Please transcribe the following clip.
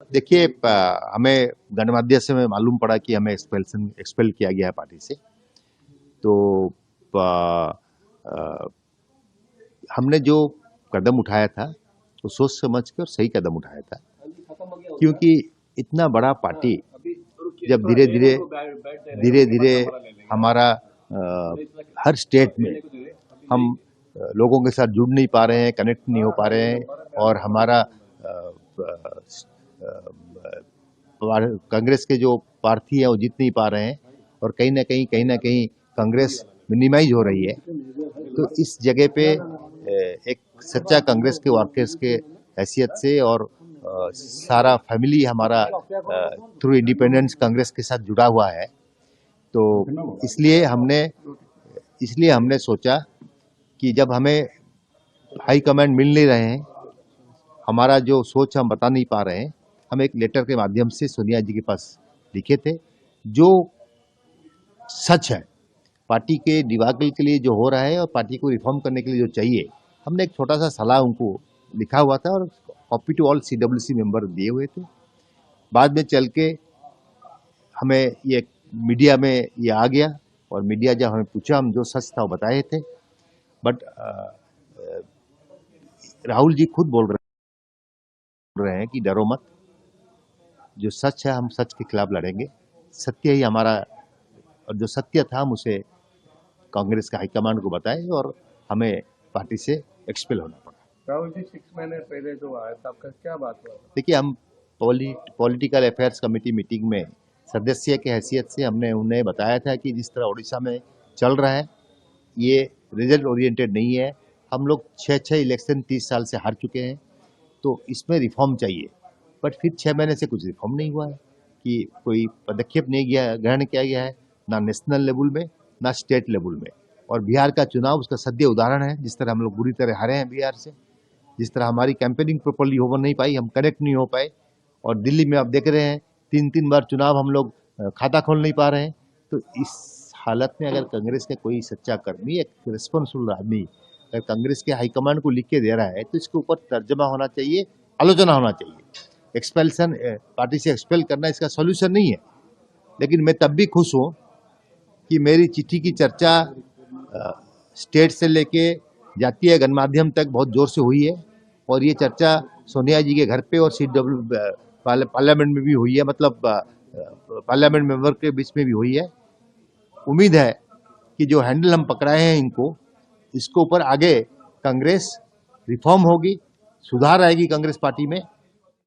देखिए हमें गणमाध्य से में मालूम पड़ा कि हमें एक्सपेल किया गया है पार्टी से। तो अ, हमने जो कदम उठाया था वो सोच समझ कर सही कदम उठाया था, क्योंकि इतना बड़ा पार्टी जब धीरे धीरे धीरे धीरे हमारा हर स्टेट में हम लोगों के साथ जुड़ नहीं पा रहे हैं, कनेक्ट नहीं हो पा रहे हैं, और हमारा कांग्रेस के जो प्रार्थी हैं वो जीत नहीं पा रहे हैं, और कहीं ना कहीं कांग्रेस मिनिमाइज हो रही है। तो इस जगह पे एक सच्चा कांग्रेस के वर्कर्स के हैसियत से और सारा फैमिली हमारा थ्रू इंडिपेंडेंस कांग्रेस के साथ जुड़ा हुआ है। तो इसलिए हमने सोचा कि जब हमें हाई कमांड मिल नहीं रहे हैं, हमारा जो सोच हम बता नहीं पा रहे हैं, हम एक लेटर के माध्यम से सोनिया जी के पास लिखे थे। जो सच है पार्टी के डिवागल के लिए जो हो रहा है और पार्टी को रिफॉर्म करने के लिए जो चाहिए, हमने एक छोटा सा सलाह उनको लिखा हुआ था और copy to all CWC member दिए हुए थे। बाद में चल के हमें ये मीडिया में ये आ गया, और मीडिया जब हमें पूछा, हम जो सच था वो बताए थे। बट राहुल जी खुद बोल रहे हैं कि डरो मत, जो सच है हम सच के खिलाफ लड़ेंगे, सत्य ही हमारा, और जो सत्य था हम उसे कांग्रेस का हाईकमांड को बताए और हमें पार्टी से एक्सपेल होना पड़ा। राहुल जी 6 महीने पहले जो आया था, आपका क्या बात हुआ? देखिए, हम पॉलिटिकल अफेयर्स कमेटी मीटिंग में सदस्य के हैसियत से हमने उन्हें बताया था कि जिस तरह उड़ीसा में चल रहा है ये रिजल्ट ओरिएंटेड नहीं है। हम लोग 6 इलेक्शन 30 साल से हार चुके हैं, तो इसमें रिफॉर्म चाहिए। बट फिर 6 महीने से कुछ रिफॉर्म नहीं हुआ है, कि कोई पदक्षेप नहीं ग्रहण किया गया है, ना नेशनल लेवल में ना स्टेट लेवल में। और बिहार का चुनाव उसका सद्य उदाहरण है, जिस तरह हम लोग बुरी तरह हारे हैं बिहार से, जिस तरह हमारी कैंपेनिंग प्रॉपरली हो नहीं पाई, हम कनेक्ट नहीं हो पाए। और दिल्ली में आप देख रहे हैं 3 बार चुनाव हम लोग खाता खोल नहीं पा रहे हैं। तो इस हालत में अगर कांग्रेस का कोई सच्चा कर्मी, एक रिस्पॉन्सिबल आदमी अगर कांग्रेस के हाईकमांड को लिख के दे रहा है, तो इसके ऊपर तर्जमा होना चाहिए, आलोचना होना चाहिए। एक्सपेल्सन, पार्टी से एक्सपेल करना इसका सॉल्यूशन नहीं है। लेकिन मैं तब भी खुश हूँ कि मेरी चिट्ठी की चर्चा स्टेट से लेके जातीय गणमाध्यम तक बहुत जोर से हुई है, और ये चर्चा सोनिया जी के घर पे और पार्लियामेंट में भी हुई है, मतलब पार्लियामेंट मेंबर के बीच में भी हुई है। उम्मीद है कि जो हैंडल हम पकड़ाए हैं इसको ऊपर आगे कांग्रेस रिफॉर्म होगी, सुधार आएगी कांग्रेस पार्टी में।